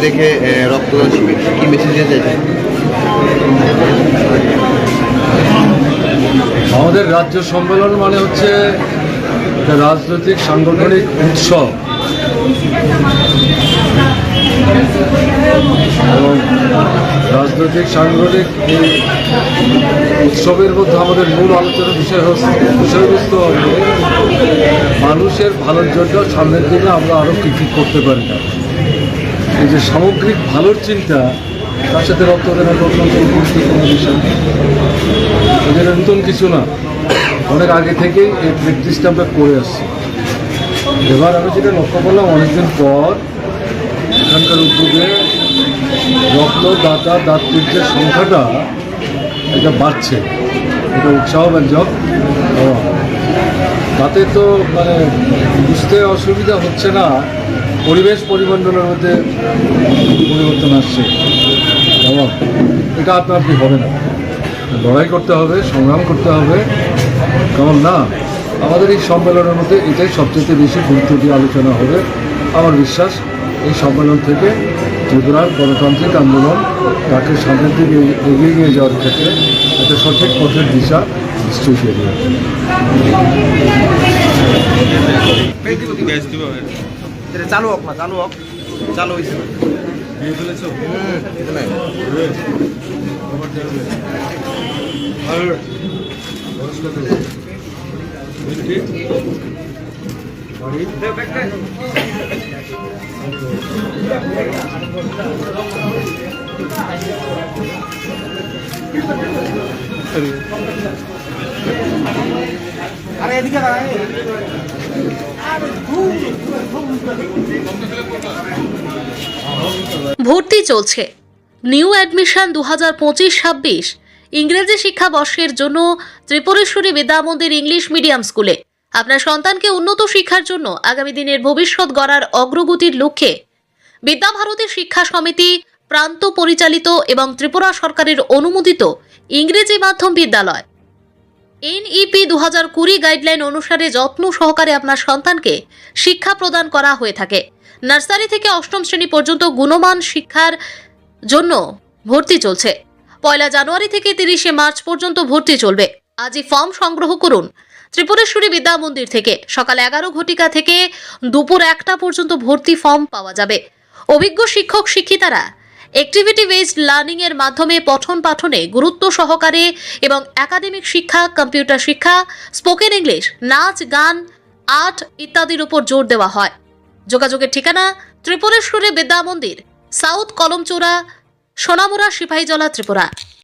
রেখে রক্তদান শিবির, কি মেসেজ দিতে চাইছেন? আমাদের রাজ্য সম্মেলন মানে হচ্ছে একটা রাজনৈতিক সাংগঠনিক উৎসব এবং রাজনৈতিক সাংগঠনিক এই উৎসবের মধ্যে আমাদের মূল আলোচনার বিষয়বস্তু হবে মানুষের ভালোর জন্য সামনের দিনে আমরা আরও কী কী করতে পারি না। এই যে সামগ্রিক ভালোর চিন্তা, তার সাথে রক্তদানের ঘটনা গুরুত্বপূর্ণ বিষয়। এদের নতুন কিছু না, অনেক আগে থেকেই এই প্র্যাকটিসটা আমরা করে আসছি। এবার আমি যেটা লক্ষ্য করলাম, অনেকদিন পর এখানকার উদ্যোগে রক্তদাতা দাত্রীর যে সংখ্যাটা এটা বাড়ছে, এটা উৎসাহব্যঞ্জক। তাতে তো মানে বুঝতে অসুবিধা হচ্ছে না, পরিবেশ পরিমণ্ডলের মধ্যে পরিবর্তন আসছে। এবং এটা আপনার কি হবে না, লড়াই করতে হবে, সংগ্রাম করতে হবে। কেমন না, আমাদের এই সম্মেলনের মধ্যে এটাই সবচেয়ে বেশি গুরুত্ব দিয়ে আলোচনা হবে। আমার বিশ্বাস এই সম্মেলন থেকে ত্রিপুরার গণতান্ত্রিক আন্দোলন তাকে সামনের দিকে এগিয়ে নিয়ে যাওয়ার ক্ষেত্রে একটা সঠিক পথের দিশা নিশ্চয়ই পেয়ে যাবে। চালু হোক না, চালু হোক, চালু হয়েছে না। আরে এদিকে ভর্তি চলছে নিউ অ্যাডমিশন 2025-26 ইংরেজি শিক্ষাবর্ষের জন্য ত্রিপুরেশ্বরী বিদ্যামন্দির ইংলিশ মিডিয়াম স্কুলে আপনার সন্তানকে উন্নত শিক্ষার জন্য আগামী দিনের ভবিষ্যৎ গড়ার অগ্রগতির লক্ষ্যে বিদ্যাভারতী শিক্ষা সমিতি প্রান্ত পরিচালিত এবং ত্রিপুরা সরকারের অনুমোদিত ইংরেজি মাধ্যম বিদ্যালয় NEP 2020 গাইডলাইন অনুসারে যত্ন সহকারে আপনার সন্তানকে শিক্ষা প্রদান করা হয়ে থাকে। নার্সারি থেকে অষ্টম শ্রেণী পর্যন্ত গুণমান শিক্ষার জন্য ভর্তি চলছে। 1 জানুয়ারি থেকে 30 মার্চ পর্যন্ত ভর্তি চলবে। আজই ফর্ম সংগ্রহ করুন। ত্রিপুরেশ্বরী বিদ্যা মন্দির থেকে সকাল 11 ঘটিকা থেকে দুপুর 1টা পর্যন্ত ভর্তি ফর্ম পাওয়া যাবে। অভিজ্ঞ শিক্ষক শিক্ষিকারা অ্যাক্টিভিটি বেসড লার্নিং এর মাধ্যমে পঠন পাঠনে গুরুত্ব সহকারে এবং একাডেমিক শিক্ষা, কম্পিউটার শিক্ষা, স্পোকেন ইংলিশ, নাচ, গান, আর্ট ইত্যাদির উপর জোর দেওয়া হয়। যোগাযোগের ঠিকানা ত্রিপুরেশ্বরী বিদ্যা মন্দির, সাউথ কলমচৌড়া, সোনামুড়া, সিপাহীজলা, ত্রিপুরা।